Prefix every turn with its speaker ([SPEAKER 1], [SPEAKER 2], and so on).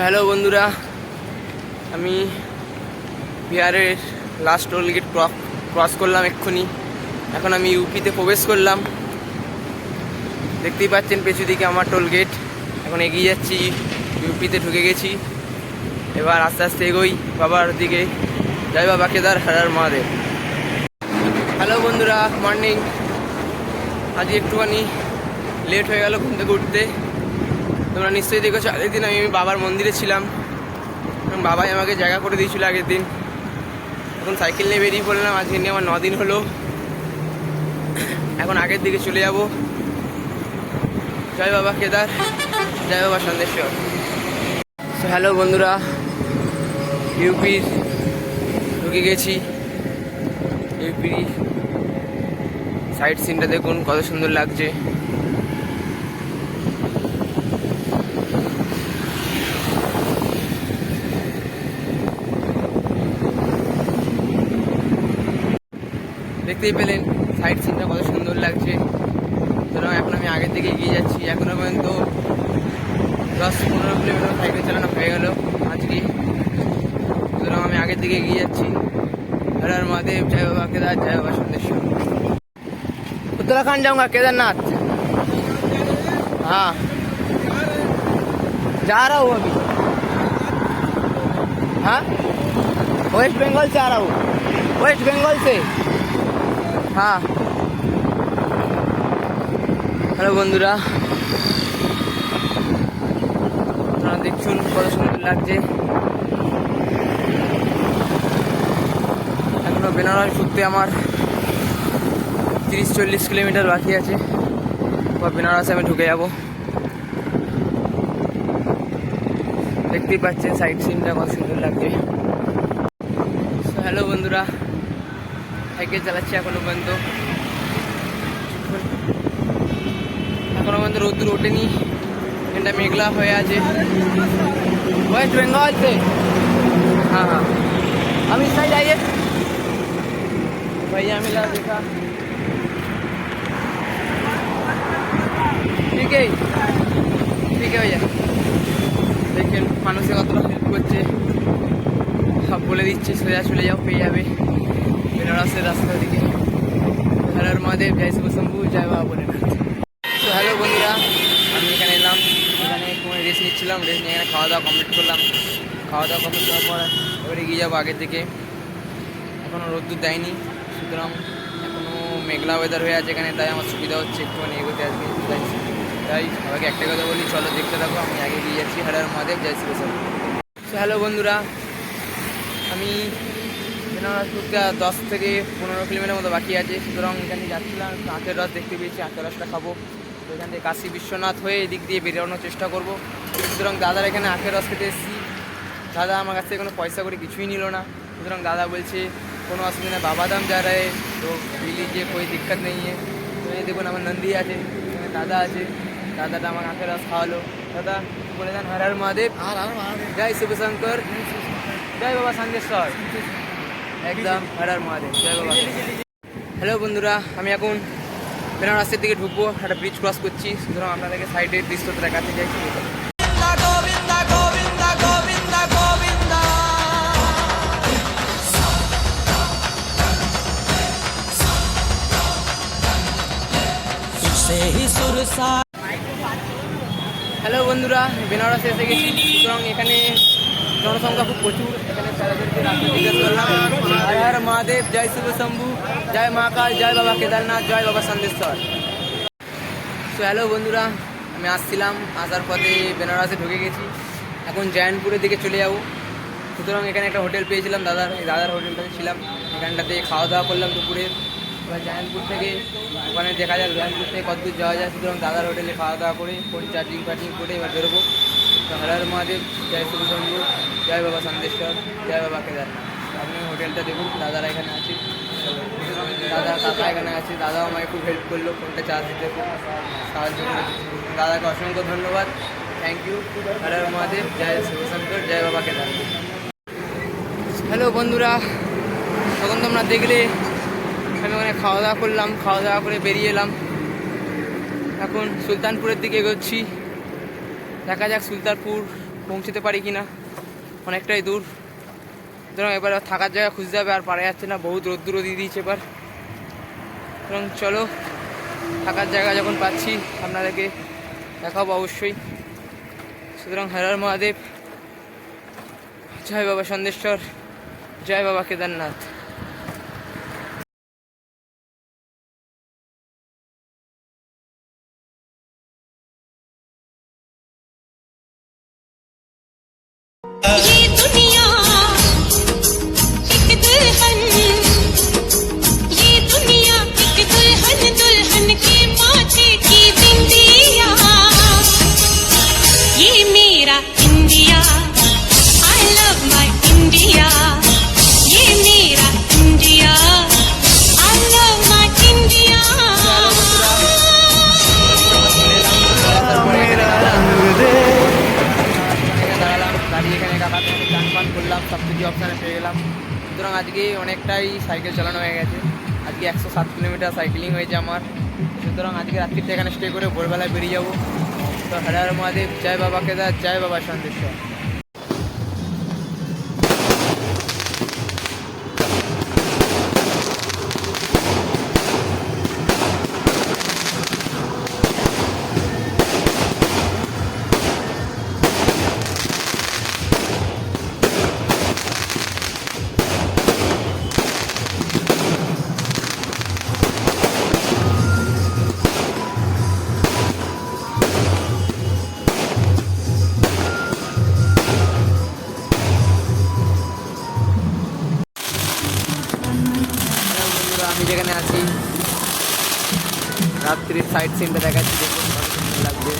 [SPEAKER 1] Hello বন্ধুরা, আমি বিহারের লাস্ট টোল গেট ক্রস করলাম এক্ষুনি। এখন আমি ইউপিতে প্রবেশ করলাম। দেখতেই পাচ্ছেন পেছু দিকে আমার টোল গেট। এখন এগিয়ে যাচ্ছি, ইউপিতে ঢুকে গেছি। এবার আস্তে আস্তে এগোই বাবার দিকে। জয় বাবা কেদার, হর হর মহাদেব। হ্যালো বন্ধুরা, মর্নিং। আজকে একটুখানি লেট হয়ে গেল ঘুম থেকে উঠতে। তোমরা নিশ্চয়ই দেখেছো আগের দিন আমি বাবার মন্দিরে ছিলাম এবং বাবাই আমাকে জায়গা করে দিয়েছিল আগের দিন। এখন সাইকেল নিয়ে বেরিয়ে পড়লাম। আজকে নিয়ে আমার 9 দিন হলো। এখন আগের দিকে চলে যাব। জয় বাবা কেদার, জয় বাবা সন্দেশ্বর। হ্যালো বন্ধুরা, ইউপির ঢুকে গেছি। ইউপির সাইড সিনটা দেখুন কত সুন্দর লাগছে। দেখতেই পেলেন সাইড সিনটা কত সুন্দর লাগছে। সুতরাং এখন আমি আগের দিকে এগিয়ে যাচ্ছি। এখনো পর্যন্ত 10-15 কিলোমিটার সাইকেল চালানো হয়ে গেল আজকে। সুতরাং আমি আগের দিকে এগিয়ে যাচ্ছি। हर हर महादेव, जय बाबा केदार, जय बाबा सन्देश्वर। उत्तराखंड जाऊंगा, केदारनाथ। हाँ, जा रहा हूँ अभी। हाँ, वेस्ट बंगाल से आ रहा हूँ, वेस्ट बंगाल से। हाँ, হ্যালো বন্ধুরা, আপনারা দেখুন কত সুন্দর লাগছে। এখনো বেনারস ঢুকতে আমার 30-40 কিলোমিটার বাকি আছে। বা বেনারসে আমি ঢুকে যাব। দেখতেই পাচ্ছেন সাইড সিনটা কত সুন্দর লাগছে। হ্যালো বন্ধুরা, সাইকেল চালাচ্ছি এখনো পর্যন্ত। রোদ্দুর ওঠেনি, এটা মেঘলা হয়ে আছে। वेस्ट बंगाल से। हाँ हाँ, हम इस साइड आइए। भैया मिला, देखा। ठीक है भैया। দেখেন মানুষে কতটা হেল্প করছে। সব বলে দিচ্ছে সোজা চলে যাও, পেয়ে যাবে বেনারসের রাস্তার দিকে। হর হর মহাদেব, জয় শিব শম্ভু, জয় বাবা ভোলেনাথ। তো হ্যালো বন্ধুরা, আমি এখানে এলাম। এখানে একটু রেস্ট নিচ্ছিলাম। রেস্ট নিয়ে এখানে খাওয়া দাওয়া কমপ্লিট করলাম। খাওয়া দাওয়া কমপ্লিট করার পর এবার এগিয়ে যাবো আগের দিকে। এখনও রোদ্দুর দেয়নি, সুতরাং এখনও মেঘলা ওয়েদার হয়ে আছে এখানে। তাই আমার সুবিধা হচ্ছে একটুখানি এগোতে আজকে। তাই সবাইকে একটা কথা বলি, চলো দেখতে থাকো। আমি আগে এগিয়ে যাচ্ছি। হর হর মহাদেব, জয় শিব শম্ভু। তো হ্যালো বন্ধুরা, আমি বেনারস ঢুকতে 10-15 কিলোমিটার মতো বাকি আছে। সুতরাং এখানে যাচ্ছিলাম, আখের রস দেখতে পেয়েছি, আখের রসটা খাবো। তো এখান থেকে কাশী বিশ্বনাথ হয়ে এদিক দিয়ে বেরোনোর চেষ্টা করব। সুতরাং দাদার এখানে আখের রস খেতে এসেছি। দাদা আমার কাছ থেকে কোনো পয়সা করে কিছুই নিল না। সুতরাং দাদা বলছে কোনো অসুবিধা নেই, বাবা দাম যা রায় তো পি লিজিয়ে, कोई दिक्कत नहीं है। তো এই দেখুন আমার নন্দী আছে, এখানে দাদা আছে। দাদাটা আমার আখের রস খাওয়ালো। দাদা বলে দেন হর হর মহাদেব, জয় শিবশঙ্কর, জয় বাবা সন্দেশ্বর। একদম হর হর মহাদেব, জয় বাবা। হ্যালো বন্ধুরা, আমি এখন বেনারসের দিকে ঢুকবো। একটা ব্রিজ ক্রস করছি। সুতরাং আপনাদেরকে সাইডের দৃশ্যটা দেখাতে চাইছি। হ্যালো বন্ধুরা, বেনারসে এসে গেছি। সুতরাং এখানে জনসংখ্যা খুব প্রচুর। এখানে তাদেরকে রাস্তা জিজ্ঞেস করলাম, হর হর মহাদেব, জয় শিব শম্ভু, জয় মহাকাল, জয় বাবা কেদারনাথ, জয় বাবা সন্দেশ্বর। তো হ্যালো বন্ধুরা, আমি আসছিলাম, আসার পথে বেনারসে ঢুকে গেছি। এখন জয়নপুরের দিকে চলে যাবো। সুতরাং এখানে একটা হোটেল পেয়েছিলাম দাদার, এই দাদার হোটেলটাতে ছিলাম। এখানটাতে খাওয়া দাওয়া করলাম দুপুরে। এবার জয়নপুর থেকে ওখানে দেখা যাক জয়নপুর থেকে কত দূর যাওয়া যায়। সুতরাং দাদার হোটেলে খাওয়া দাওয়া করে ফোন চার্জিং করে এবার বেরোবো। তো হর হর মহাদেব, জয় শিব শম্ভু, জয় বাবা সন্দেশ্বর, জয় বাবা কেদারনাথ। আপনি হোটেলটা দেখুন, দাদারা এখানে আছে, দাদা কাকা এখানে আছে। দাদাও আমাকে খুব হেল্প করলো ফোনটা চার্জ দিতে, সাহায্য করেছে। দাদাকে অসংখ্য ধন্যবাদ, থ্যাংক ইউ। হর হর মহাদেব, জয় শিবশঙ্কর, জয় বাবা কেদারনাথ। হ্যালো বন্ধুরা, তখন তোমরা দেখলে আমি ওখানে খাওয়া দাওয়া করলাম। খাওয়া দাওয়া করে বেরিয়ে এলাম। এখন সুলতানপুরের দিকে এগোচ্ছি। দেখা যাক সুলতানপুর পৌঁছতে পারি কি না, অনেকটাই দূর। সুতরাং এবার থাকার জায়গা খুঁজতে হবে, আর পারা যাচ্ছে না, বহুত রোদ্দুরও দিয়ে দিয়েছে এবার। সুতরাং চলো, থাকার জায়গা যখন পাচ্ছি আপনাদেরকে দেখাবো অবশ্যই। সুতরাং হর হর মহাদেব, জয় বাবা সন্দেশ্বর, জয় বাবা কেদারনাথ।
[SPEAKER 2] ये दुनिया एक दुल्हन, ये दुनिया एक दुल्हन, दुल्हन के माथे की बिंदिया, ये मेरा India, I love my India, ये मेरा India, I love my India.
[SPEAKER 1] দাঁড়িয়ে এখানে কাকাতে চান পান করলাম, সব কিছু অপশানে পেয়ে গেলাম। সুতরাং আজকে অনেকটাই সাইকেল চালানো হয়ে গেছে, আজকে 107 কিলোমিটার সাইকেলিং হয়েছে আমার। সুতরাং আজকে রাত্রিতে এখানে স্টে করে ভোরবেলায় বেরিয়ে যাবো। তো হর হর মহাদেব, জয় বাবা কেদার, জয় বাবা সন্দেশ্বর। বন্ধুরা, আমি যেখানে আছি রাত্রির সাইড সিনটা দেখাচ্ছি, দেখুন কত সুন্দর লাগছে।